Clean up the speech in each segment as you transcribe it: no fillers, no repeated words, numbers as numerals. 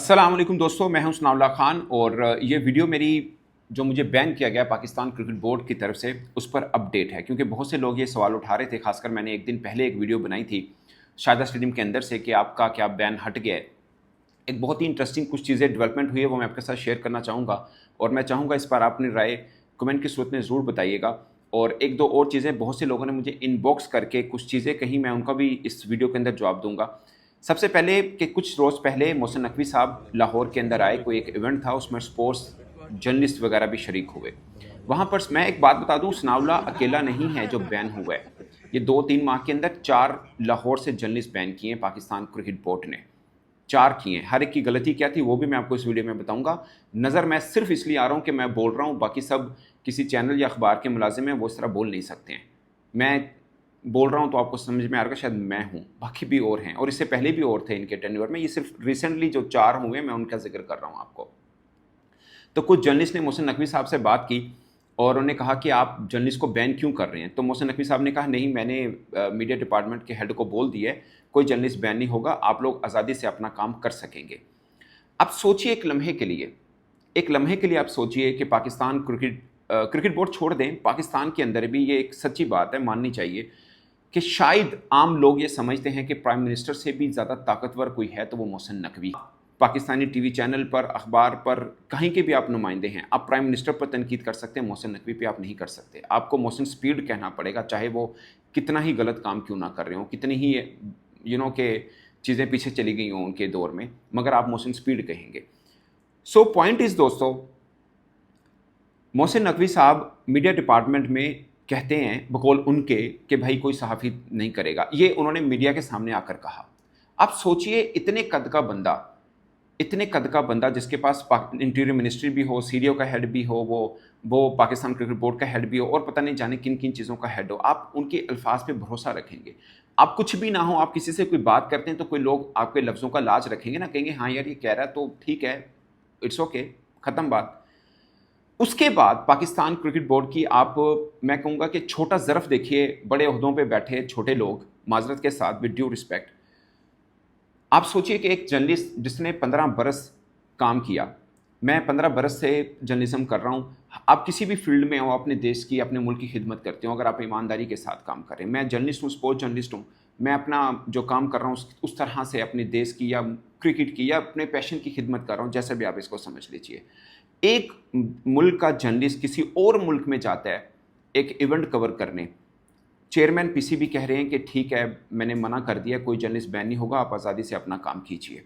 अस्सलाम वालेकुम दोस्तों, मैं हूं सनाउल्लाह खान और ये वीडियो मेरी जो मुझे बैन किया गया पाकिस्तान क्रिकेट बोर्ड की तरफ से उस पर अपडेट है, क्योंकि बहुत से लोग ये सवाल उठा रहे थे। खासकर मैंने एक दिन पहले एक वीडियो बनाई थी शारदा स्टेडियम के अंदर से कि आपका क्या बैन हट गया है। एक बहुत ही इंटरेस्टिंग कुछ चीज़ें डेवलपमेंट हुई है, वो मैं आपके साथ शेयर करना चाहूँगा और मैं चाहूँगा इस पर अपनी राय कमेंट की सूरत में ज़रूर बताइएगा। और एक दो और चीज़ें बहुत से लोगों ने मुझे इनबॉक्स करके कुछ चीज़ें कहीं, मैं उनका भी इस वीडियो के अंदर जवाब दूंगा। सबसे पहले कि कुछ रोज़ पहले मोहसिन नकवी साहब लाहौर के अंदर आए, कोई एक इवेंट था, उसमें स्पोर्ट्स जर्नलिस्ट वगैरह भी शरीक हुए। वहाँ पर मैं एक बात बता दूँ, सनाउल्लाह अकेला नहीं है जो बैन हुआ है। ये 2-3 माह के अंदर 4 लाहौर से जर्नलिस्ट बैन किए हैं पाकिस्तान क्रिकेट बोर्ड ने। 4 किए हैं। हर एक की गलती क्या थी वो भी मैं आपको इस वीडियो में बताऊंगा। नज़र मैं सिर्फ इसलिए आ रहा हूँ कि मैं बोल रहा हूँ, बाकी सब किसी चैनल या अखबार के मुलाजिम हैं, वो इस तरह बोल नहीं सकते हैं। मैं बोल रहा हूँ तो आपको समझ में आ रहा है, शायद मैं हूँ, बाकी भी और हैं और इससे पहले भी और थे इनके टेन्योर में। ये सिर्फ रिसेंटली जो 4 हुए मैं उनका जिक्र कर रहा हूँ आपको। तो कुछ जर्नलिस्ट ने मोहसिन नकवी साहब से बात की और उन्होंने कहा कि आप जर्नलिस्ट को बैन क्यों कर रहे हैं। तो मोहसिन नकवी साहब ने कहा, नहीं, मैंने मीडिया डिपार्टमेंट के हेड को बोल दिया है, कोई जर्नलिस्ट बैन नहीं होगा, आप लोग आज़ादी से अपना काम कर सकेंगे। अब सोचिए एक लम्हे के लिए आप सोचिए कि पाकिस्तान क्रिकेट बोर्ड छोड़ दें, पाकिस्तान के अंदर भी ये एक सच्ची बात है, माननी चाहिए कि शायद आम लोग ये समझते हैं कि प्राइम मिनिस्टर से भी ज़्यादा ताकतवर कोई है तो वो मोहसिन नकवी। पाकिस्तानी टीवी चैनल पर, अखबार पर, कहीं के भी आप नुमाइंदे हैं, आप प्राइम मिनिस्टर पर तनकीद कर सकते हैं, मोहसिन नकवी पे आप नहीं कर सकते। आपको मोहसिन स्पीड कहना पड़ेगा, चाहे वो कितना ही गलत काम क्यों ना कर रहे हो, कितनी ही के चीज़ें पीछे चली गई हों उनके दौर में, मगर आप मोहसिन स्पीड कहेंगे। सो पॉइंट इज़ दोस्तों, मोहसिन नकवी साहब मीडिया डिपार्टमेंट में कहते हैं बकौल उनके कि भाई कोई सहाफ़ी नहीं करेगा। ये उन्होंने मीडिया के सामने आकर कहा। आप सोचिए, इतने कद का बंदा जिसके पास इंटीरियर मिनिस्ट्री भी हो, सीरियो का हेड भी हो, वो पाकिस्तान क्रिकेट बोर्ड का हेड भी हो और पता नहीं जाने किन किन चीज़ों का हेड हो, आप उनके अल्फाज पे भरोसा रखेंगे? आप कुछ भी ना हो, आप किसी से कोई बात करते हैं तो कोई लोग आपके लफ्ज़ों का लाज रखेंगे ना, कहेंगे हाँ यार ये कह रहा है तो ठीक है, इट्स ओके, ख़त्म बात। उसके बाद पाकिस्तान क्रिकेट बोर्ड की आप, मैं कहूँगा कि छोटा ज़र्फ़ देखिए, बड़े ओहदों पे बैठे छोटे लोग, माज़रत के साथ, विद ड्यू रिस्पेक्ट, आप सोचिए कि एक जर्नलिस्ट जिसने 15 बरस काम किया, मैं 15 बरस से जर्नलिज्म कर रहा हूँ, आप किसी भी फील्ड में हो, अपने देश की, अपने मुल्क की खिदमत करते हो, अगर आप ईमानदारी के साथ काम करें। मैं जर्नलिस्ट हूँ, स्पोर्ट्स जर्नलिस्ट हूँ, मैं अपना जो काम कर रहा हूँ उस तरह से अपने देश की या क्रिकेट की या अपने पैशन की खिदमत कर रहा हूँ, जैसे भी आप इसको समझ लीजिए। एक मुल्क का जर्नलिस्ट किसी और मुल्क में जाता है एक इवेंट कवर करने, चेयरमैन पीसीबी कह रहे हैं कि ठीक है, मैंने मना कर दिया, कोई जर्नलिस्ट बैन नहीं होगा, आप आज़ादी से अपना काम कीजिए।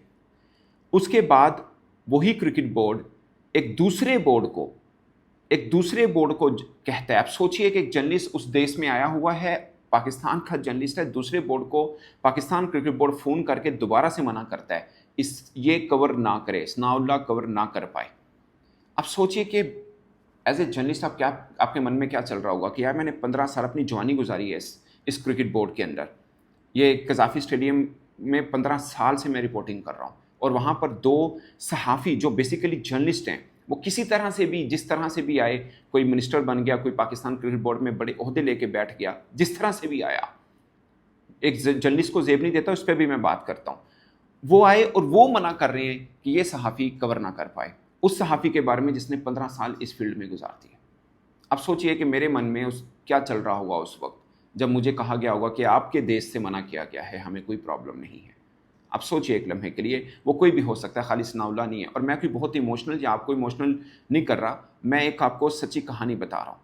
उसके बाद वही क्रिकेट बोर्ड एक दूसरे बोर्ड को कहता है। आप सोचिए कि एक जर्नलिस्ट उस देश में आया हुआ है, पाकिस्तान का जर्नलिस्ट है, दूसरे बोर्ड को पाकिस्तान क्रिकेट बोर्ड फ़ोन करके दोबारा से मना करता है, ये कवर ना करे, सनाउल्लाह कवर ना कर पाए। आप सोचिए कि एज ए जर्नलिस्ट आपके मन में क्या चल रहा होगा कि यार मैंने 15 साल अपनी जवानी गुजारी है इस क्रिकेट बोर्ड के अंदर, ये कज़ाफ़ी स्टेडियम में 15 साल से मैं रिपोर्टिंग कर रहा हूँ और वहाँ पर 2 सहाफ़ी जो बेसिकली जर्नलिस्ट हैं, वो किसी तरह से भी, जिस तरह से भी आए, कोई मिनिस्टर बन गया, कोई पाकिस्तान क्रिकेट बोर्ड में बड़े ओहदे लेके बैठ गया, जिस तरह से भी आया, एक जर्नलिस्ट को ज़ेब नहीं देता, उस पर भी मैं बात करता हूँ। वो आए और वो मना कर रहे हैं कि ये सहाफ़ी कवर ना कर पाए, उस सहाफ़ी के बारे में जिसने 15 साल इस फील्ड में गुजार दिए। अब सोचिए कि मेरे मन में क्या चल रहा होगा उस वक्त जब मुझे कहा गया होगा कि आपके देश से मना किया गया है, हमें कोई प्रॉब्लम नहीं है। अब सोचिए एक लम्हे के लिए, वो कोई भी हो सकता है, खाली सनाउल्लाह नहीं है। और मैं कोई बहुत इमोशनल या आपको इमोशनल नहीं कर रहा, मैं एक आपको सच्ची कहानी बता रहा हूँ।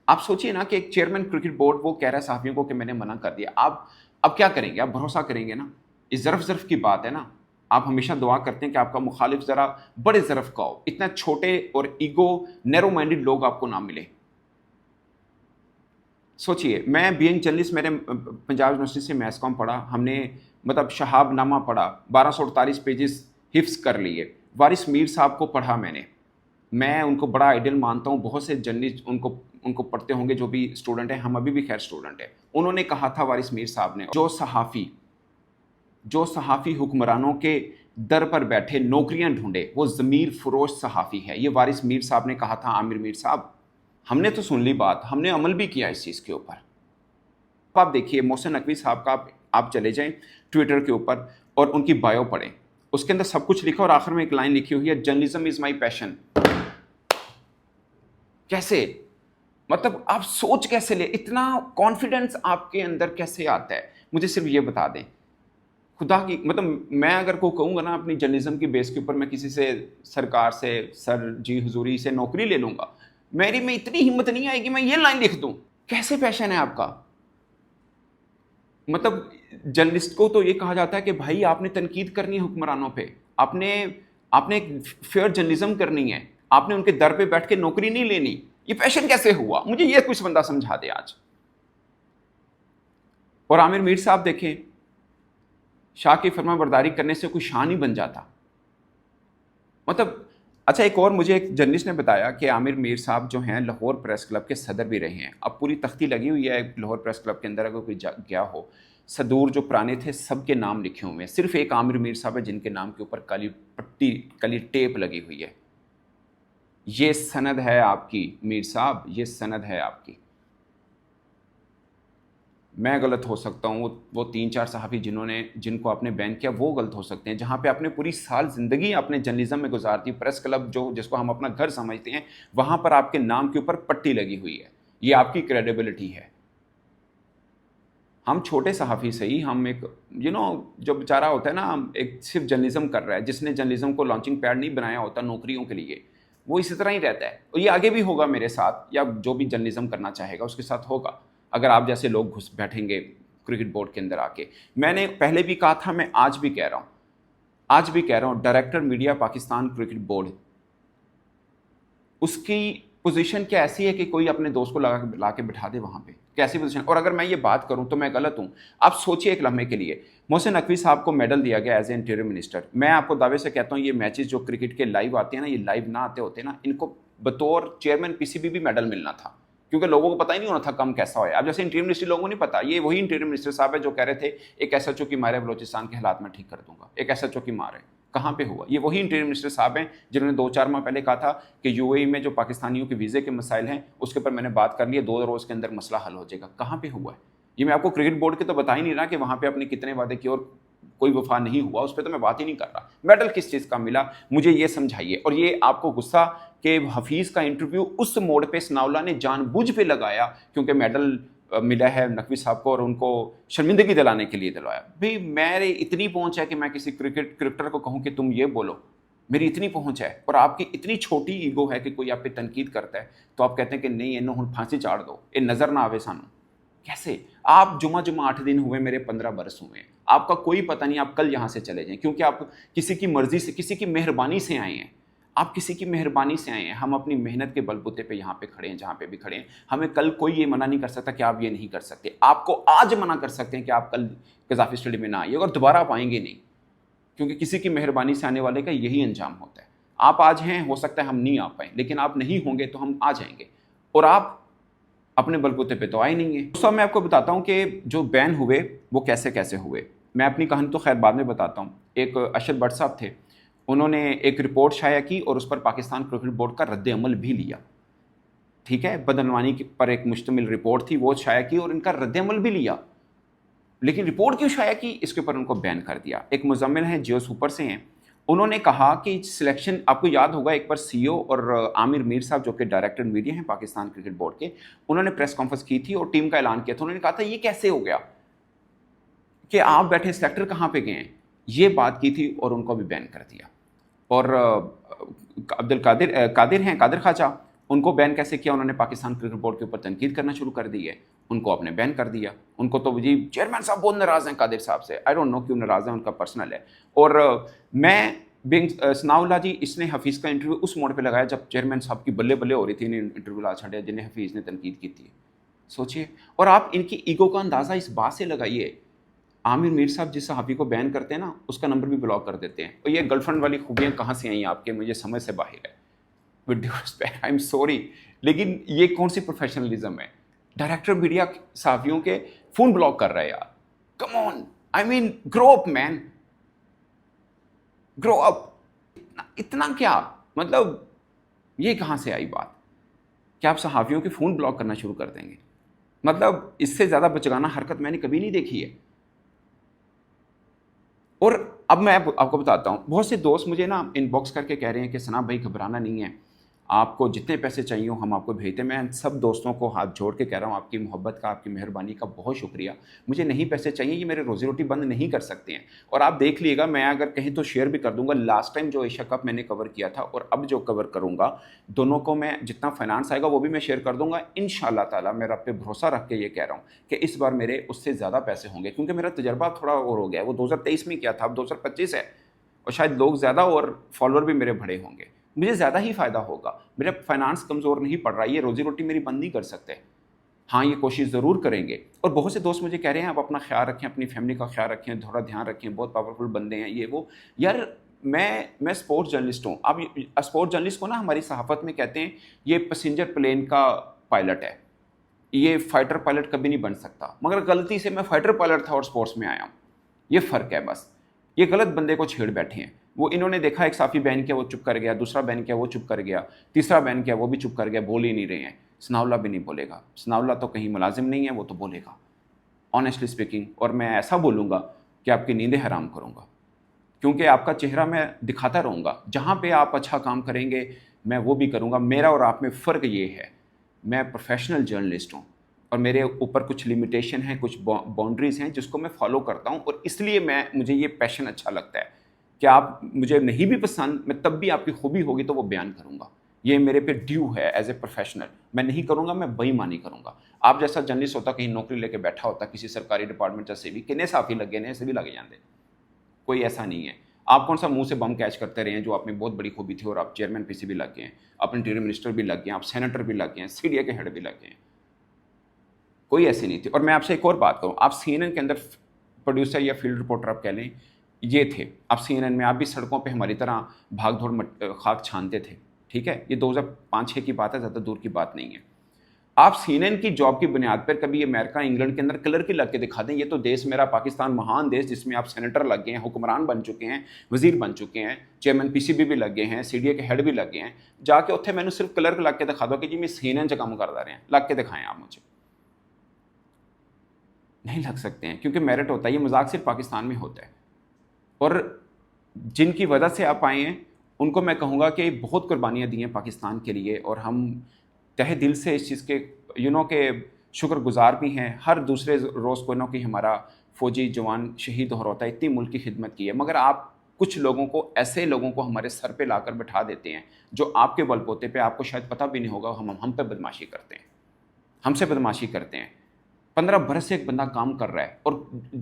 आप सोचिए ना कि एक चेयरमैन क्रिकेट बोर्ड वो कह रहा है सहाफ़ियों को कि मैंने मना कर दिया। आप अब क्या करेंगे? आप भरोसा करेंगे ना? इस ज़र्फ़ की बात है ना। आप हमेशा दुआ करते हैं कि आपका मुखालिफ ज़रा बड़े ज़र्फ़ का हो, इतना छोटे और ईगो नैरो माइंडेड लोग आपको ना मिले। सोचिए, मैं बीइंग जर्नलिस्ट, मैंने पंजाब यूनिवर्सिटी से मैथ्स कॉम पढ़ा, हमने मतलब शहाबनामा पढ़ा, 1248 पेजेस हिफ्ज़ कर लिए, वारिस मीर साहब को पढ़ा मैंने, मैं उनको बड़ा आइडियल मानता हूँ। बहुत से जर्नलिस्ट उनको पढ़ते होंगे जो भी स्टूडेंट हैं, हम अभी भी खैर स्टूडेंट हैं। उन्होंने कहा था, वारिस मीर साहब ने, जो सहाफ़ी हुक्मरानों के दर पर बैठे नौकरियां ढूंढे, वो ज़मीर फरोश सहाफ़ी है। ये वारिस मीर साहब ने कहा था, आमिर मीर साहब। हमने तो सुन ली बात, हमने अमल भी किया इस चीज़ के ऊपर। आप देखिए मोहसिन नकवी साहब का, आप चले जाएं ट्विटर के ऊपर और उनकी बायो पढ़ें, उसके अंदर सब कुछ लिखा और आखिर में एक लाइन लिखी हुई है, जर्नलिज्म इज माई पैशन। कैसे, मतलब आप सोच कैसे ले, इतना कॉन्फिडेंस आपके अंदर कैसे आता है, मुझे सिर्फ ये बता दें। खुदा की, मतलब मैं अगर को कहूँगा ना अपनी जर्नलिज्म की बेस के ऊपर मैं किसी से, सरकार से, सर जी हुजूरी से नौकरी ले लूँगा, मेरी में इतनी हिम्मत नहीं आएगी मैं ये लाइन लिख दूँ। कैसे पैशन है आपका? मतलब जर्नलिस्ट को तो ये कहा जाता है कि भाई आपने तनकीद करनी है हुक्मरानों पे, आपने एक फेयर जर्नलिज्म करनी है, आपने उनके दर पे बैठ के नौकरी नहीं लेनी। ये पैशन कैसे हुआ? मुझे ये कुछ बंदा समझा दे आज। और आमिर मीर साहब देखें, शाह की फरमाबरदारी करने से कोई शाह नहीं बन जाता। मतलब अच्छा, एक और मुझे एक जर्नलिस्ट ने बताया कि आमिर मीर साहब जो हैं लाहौर प्रेस क्लब के सदर भी रहे हैं। अब पूरी तख्ती लगी हुई है लाहौर प्रेस क्लब के अंदर, अगर कोई गया हो, सदूर जो पुराने थे सबके नाम लिखे हुए हैं, सिर्फ एक आमिर मीर साहब है जिनके नाम के ऊपर काली पट्टी, काली टेप लगी हुई है। ये सनद है आपकी मीर साहब, ये सनद है आपकी। मैं गलत हो सकता हूँ, वो 3-4 सहाफ़ी जिनको आपने बैन किया वो गलत हो सकते हैं। जहाँ पे आपने पूरी साल ज़िंदगी अपने जर्नलिज्म में गुजार दी, प्रेस क्लब जिसको हम अपना घर समझते हैं, वहाँ पर आपके नाम के ऊपर पट्टी लगी हुई है। ये आपकी क्रेडिबिलिटी है। हम छोटे सहाफ़ी सही, हम एक जो बेचारा होता है ना, एक सिर्फ जर्नलिज्म कर रहा है, जिसने जर्नलिज्म को लॉन्चिंग पैड नहीं बनाया होता नौकरियों के लिए, वो इसी तरह ही रहता है। और ये आगे भी होगा मेरे साथ, या जो भी जर्नलिज्म करना चाहेगा उसके साथ होगा, अगर आप जैसे लोग घुस बैठेंगे क्रिकेट बोर्ड के अंदर आके। मैंने पहले भी कहा था, मैं आज भी कह रहा हूँ, director media Pakistan cricket board, उसकी पोजीशन क्या ऐसी है कि कोई अपने दोस्त को ला के बिठा दे वहाँ पे? कैसी पोजीशन? और अगर मैं ये बात करूँ तो मैं गलत हूँ? आप सोचिए एक लम्हे के लिए, मोहसिन नकवी साहब को मेडल दिया गया एज ए इंटीरियर मिनिस्टर। मैं आपको दावे से कहता हूँ ये मैचेस जो क्रिकेट के लाइव आते हैं ना, ये लाइव ना आते होते ना, इनको बतौर चेयरमैन पीसीबी भी मेडल मिलना था, क्योंकि लोगों को पता ही नहीं होना था कम कैसा होया। अब जैसे इंटीरियर मिनिस्ट्री लोगों को नहीं पता, ये वही इंटीरियर मिनिस्टर साहब है जो कह रहे थे एक एसएचओ की मारे बलोचिस्तान के हालात में ठीक कर दूंगा। एक एसएचओ की मार है, कहाँ पे हुआ? ये वही इंटीरियर मिनिस्टर साहब हैं जिन्होंने 2-4 माह पहले कहा था कि यूएई में जो पाकिस्तानियों के वीज़े के मसाइल हैं उसके ऊपर मैंने बात कर ली है, 2 रोज़ के अंदर मसला हल हो जाएगा। कहाँ पे हुआ है? ये मैं आपको क्रिकेट बोर्ड के तो बता ही नहीं रहा कि वहाँ पे आपने कितने वादे किए और कोई वफा नहीं हुआ, उस पर तो मैं बात ही नहीं कर रहा। मेडल किस चीज़ का मिला मुझे ये समझाइए। और ये आपको गुस्सा कि हफीज़ का इंटरव्यू उस मोड़ पे सनाउल्लाह ने जानबूझ पे लगाया क्योंकि मेडल मिला है नकवी साहब को और उनको शर्मिंदगी दिलाने के लिए दिलवाया। भाई मेरे इतनी पहुंच है कि मैं किसी क्रिकेटर को कहूं कि तुम ये बोलो, मेरी इतनी पहुंच है, और आपकी इतनी छोटी ईगो है कि कोई आप पे तनकीद करता है तो आप कहते हैं कि नहीं इन्हों हुण फांसी चाड़ दो, ये नज़र ना आवे सानू। कैसे? आप जुमा 8 दिन हुए, मेरे 15 बरस हुए, आपका कोई पता नहीं आप कल यहाँ से चले जाएं, क्योंकि आप किसी की मर्जी से, किसी की मेहरबानी से आए हैं। आप किसी की मेहरबानी से आए हैं। हम अपनी मेहनत के बलबूते पे यहाँ पे खड़े हैं, जहाँ पे भी खड़े हैं। हमें कल कोई ये मना नहीं कर सकता कि आप ये नहीं कर सकते। आपको आज मना कर सकते हैं कि आप कल कज़ाफ़ी स्टेडियम में ना आइए, और दोबारा आप आएंगे नहीं, क्योंकि किसी की मेहरबानी से आने वाले का यही अंजाम होता है। आप आज हैं, हो सकता है हम नहीं आ पाए, लेकिन आप नहीं होंगे तो हम आ जाएंगे, और आप अपने बलबूते पे तो आए नहीं है। दोस्तों मैं आपको बताता हूँ कि जो बैन हुए वो कैसे कैसे हुए। मैं अपनी कहानी तो खैर बाद में बताता हूँ। एक अशद भट्ट साहब थे, उन्होंने एक रिपोर्ट शाया की और उस पर पाकिस्तान क्रिकेट बोर्ड का रद्द अमल भी लिया। ठीक है, बदनवानी पर एक मुश्तमिल रिपोर्ट थी, वो शाया की और इनका रद्द अमल भी लिया। लेकिन रिपोर्ट क्यों शाया की, इसके ऊपर उनको बैन कर दिया। एक मुजम्मिल हैं, जियो सुपर से हैं, उन्होंने कहा कि सिलेक्शन, आपको याद होगा एक बार सीईओ और आमिर मीर साहब जो कि डायरेक्टर मीडिया हैं पाकिस्तान क्रिकेट बोर्ड के, उन्होंने प्रेस कॉन्फ्रेंस की थी और टीम का ऐलान किया था। उन्होंने कहा था ये कैसे हो गया कि आप बैठे सेलेक्टर कहाँ पे गए हैं, ये बात की थी और उनको भी बैन कर दिया। और अब्दुल कादिर हैं, कादिर ख्वाजा, उनको बैन कैसे किया? उन्होंने पाकिस्तान क्रिकेट बोर्ड के ऊपर तनकीद करना शुरू कर दी है, उनको आपने बैन कर दिया। उनको तो जी चेयरमैन साहब बहुत नाराज़ हैं कादिर साहब से, आई डोंट नो क्यों नाराज़ हैं, उनका पर्सनल है। और मैं सनाउल्लाह जी, इसने हफीज़ का इंटरव्यू उस मोड़ पे लगाया जब चेयरमैन साहब की बल्ले बल्ले हो रही थी, इन्हें इंटरव्यू ला छड़े जिन्हें हफीज़ ने तनकीद की थी। सोचिए, और आप इनकी ईगो का अंदाज़ा इस बात से लगाइए, आमिर मीर साहब जिस सहाफ़ी को बैन करते हैं ना, उसका नंबर भी ब्लॉक कर देते हैं। और ये गर्लफ्रेंड वाली खूबियाँ कहाँ से आई आपके, मुझे समझ से बाहर है। With due respect, I am sorry, लेकिन ये कौन सी प्रोफेशनलिज्म है? डायरेक्टर मीडिया सहाफ़ियों के फ़ोन ब्लॉक कर रहा है यार, come on, I mean grow up man, grow up. इतना क्या, मतलब ये कहाँ से आई बात कि आप सहाफ़ियों के फ़ोन ब्लॉक करना शुरू कर देंगे? मतलब इससे ज़्यादा बचगाना हरकत मैंने कभी नहीं देखी है। और अब मैं आपको बताता हूँ, बहुत से दोस्त मुझे ना इनबॉक्स करके कह रहे हैं कि सना भाई घबराना नहीं है, आपको जितने पैसे चाहिए हो हम आपको भेजते हैं। मैं सब दोस्तों को हाथ जोड़ के कह रहा हूँ, आपकी मोहब्बत का, आपकी मेहरबानी का बहुत शुक्रिया। मुझे नहीं पैसे चाहिए, ये मेरे रोज़ी रोटी बंद नहीं कर सकते हैं। और आप देख लीजिएगा, मैं अगर कहीं तो शेयर भी कर दूंगा, लास्ट टाइम जो एशिया कप मैंने कवर किया था और अब जो कवर करूँगा, दोनों को मैं जितना फाइनेंस आएगा वो भी मैं शेयर कर दूंगा इंशाल्लाह ताला। मैं रब पे भरोसा रख के ये कह रहा हूँ कि इस बार मेरे उससे ज़्यादा पैसे होंगे, क्योंकि मेरा तजर्बा थोड़ा और हो गया है। वो 2023 में किया था, अब 2025 है और शायद लोग ज़्यादा और फॉलोअर भी मेरे बड़े होंगे, मुझे ज़्यादा ही फ़ायदा होगा। मेरा फाइनेंस कमज़ोर नहीं पड़ रहा है, ये रोज़ी रोटी मेरी बंद नहीं कर सकते। हाँ, ये कोशिश ज़रूर करेंगे। और बहुत से दोस्त मुझे कह रहे हैं आप अपना ख्याल रखें, अपनी फैमिली का ख्याल रखें, थोड़ा ध्यान रखें, बहुत पावरफुल बंदे हैं ये वो। यार मैं स्पोर्ट्स जर्नलिस्ट हूँ। अब स्पोर्ट्स जर्नलिस्ट को ना हमारी सहाफ़त में कहते हैं ये पैसेंजर प्लेन का पायलट है, ये फाइटर पायलट कभी नहीं बन सकता। मगर गलती से मैं फाइटर पायलट था और स्पोर्ट्स में आया हूँ, ये फ़र्क है बस। ये गलत बंदे को छेड़ बैठे हैं। वो इन्होंने देखा एक साफ़ी बैन किया वो चुप कर गया, दूसरा बैन किया वो चुप कर गया, तीसरा बैन किया वो भी चुप कर गया, बोल ही नहीं रहे हैं। सनाउल्लाह भी नहीं बोलेगा, सनाउल्लाह तो कहीं मुलाजिम नहीं है, वो तो बोलेगा ऑनेस्टली स्पीकिंग। और मैं ऐसा बोलूँगा कि आपकी नींदें हराम करूँगा, क्योंकि आपका चेहरा मैं दिखाता रहूँगा। जहाँ पे आप अच्छा काम करेंगे मैं वो भी करूँगा। मेरा और आप में फ़र्क ये है, मैं प्रोफेशनल जर्नलिस्ट हूँ और मेरे ऊपर कुछ लिमिटेशन हैं, कुछ बाउंड्रीज़ हैं जिसको मैं फॉलो करता हूँ। और इसलिए मुझे ये पैशन अच्छा लगता है कि आप मुझे नहीं भी पसंद, मैं तब भी आपकी खूबी होगी तो वो बयान करूँगा। ये मेरे पे ड्यू है एज ए प्रोफेशनल। मैं नहीं करूँगा, मैं बेईमानी करूँगा। आप जैसा जर्नलिस्ट होता कहीं नौकरी लेके बैठा होता किसी सरकारी डिपार्टमेंट से भी, किन्ने साफी लगे ने ऐसे भी लगे जाते, कोई ऐसा नहीं है। आप कौन सा मुंह से बम कैच करते रहे हैं, जो आप में बहुत बड़ी खूबी थी, और आप चेयरमैन पीसीबी लग गए हैं, आप इंटीरियर मिनिस्टर भी लग गए हैं, आप सेनेटर भी लग गए हैं, सीडीए के हेड भी लग गए हैं। कोई ऐसी नहीं थी। और मैं आपसे एक और बात कहूँ, आप सीएनएन के अंदर प्रोड्यूसर या फील्ड रिपोर्टर आप कह लें, ये थे आप सीएनएन में, आप भी सड़कों पे हमारी तरह भाग दौड़ खाक छानते थे, ठीक है। ये 2005-6 की बात है, ज़्यादा दूर की बात नहीं है। आप सीएनएन की जॉब की बुनियाद पर कभी अमेरिका इंग्लैंड के अंदर क्लर्क लग के दिखा दें, ये तो देश मेरा पाकिस्तान महान देश, जिसमें आप सेनेटर लग गए हैं, हुक्मरान बन चुके हैं, वजीर बन चुके हैं, चेयरमैन पीसीबी भी लग गए हैं, सीडीए के हेड भी लग गए हैं, जाके उत्थे मैंने सिर्फ क्लर्क लग के दिखा दो कि जी मैं सीएनएन से काम करता रहे हैं, लग के दिखाएं आप मुझे। नहीं लग सकते हैं, क्योंकि मेरिट होता है। ये मजाक सिर्फ पाकिस्तान में होता है। और जिनकी वजह से आप आए हैं उनको मैं कहूँगा कि बहुत कुर्बानियाँ दी हैं पाकिस्तान के लिए, और हम तहे दिल से इस चीज़ के के शुक्रगुजार भी हैं। हर दूसरे रोज़ को कि हमारा फ़ौजी जवान शहीद हो होता है, इतनी मुल्क की खिदमत की है। मगर आप कुछ लोगों को, ऐसे लोगों को हमारे सर पे लाकर बैठा देते हैं जो आपके बलपोते पे, आपको शायद पता भी नहीं होगा, हम पे बदमाशी करते हैं, हमसे बदमाशी करते हैं। 15 बरस से एक बंदा काम कर रहा है, और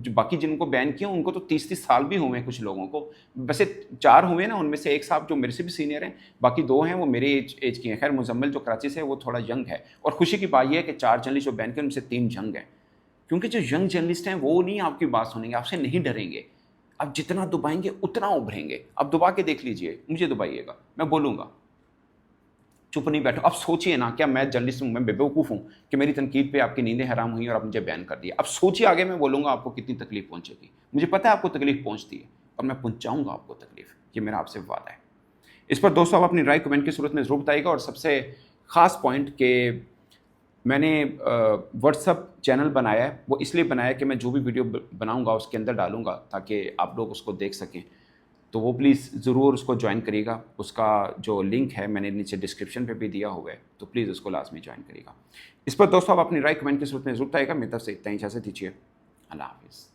बाकी जिनको बैन किया उनको तो 30-30 साल भी हुए हैं कुछ लोगों को। वैसे 4 हुए ना, उनमें से एक साहब जो मेरे से भी सीनियर हैं, बाकी 2 हैं वो मेरे एज की हैं। खैर मुजम्मिल जो कराची से है वो थोड़ा यंग है, और खुशी की बात यह है कि 4 जर्नलिस्ट जो बैन किए उनसे 3 यंग हैं। क्योंकि जो यंग जर्नलिस्ट हैं वो नहीं आपकी बात सुनेंगे, आपसे नहीं डरेंगे। आप जितना दबाएंगे उतना उभरेंगे। अब दबा के देख लीजिए, मुझे दबाइएगा, मैं बोलूँगा, चुप नहीं बैठो। अब सोचिए ना, क्या मैं जर्नलिस्ट हूँ, मैं बेवकूफ़ हूँ कि मेरी तनकीद पे आपकी नींदें हराम हुई और आप मुझे बैन कर दिया। अब सोचिए आगे मैं बोलूँगा आपको कितनी तकलीफ पहुँचेगी। मुझे पता है आपको तकलीफ पहुँचती है, और मैं पहुँचाऊँगा आपको तकलीफ, ये मेरा आपसे वादा है। इस पर दोस्तों आप अपनी राय कमेंट की सूरत में ज़रूर बताइएगा। और सबसे ख़ास पॉइंट कि मैंने व्हाट्सअप चैनल बनाया है, वो इसलिए बनाया कि मैं जो भी वीडियो बनाऊँगा उसके अंदर डालूँगा ताकि आप लोग उसको देख सकें। तो वो प्लीज़ ज़रूर उसको ज्वाइन करिएगा। उसका जो लिंक है मैंने नीचे डिस्क्रिप्शन पे भी दिया हुआ है, तो प्लीज़ उसको लाजमी ज्वाइन करिएगा। इस पर दोस्तों आप अपनी राय कमेंट की सूरत में ज़रूर बताइएगा। मेरी तरफ से इतना ही, इजाज़त दीजिए। अल्लाह हाफ़िज़।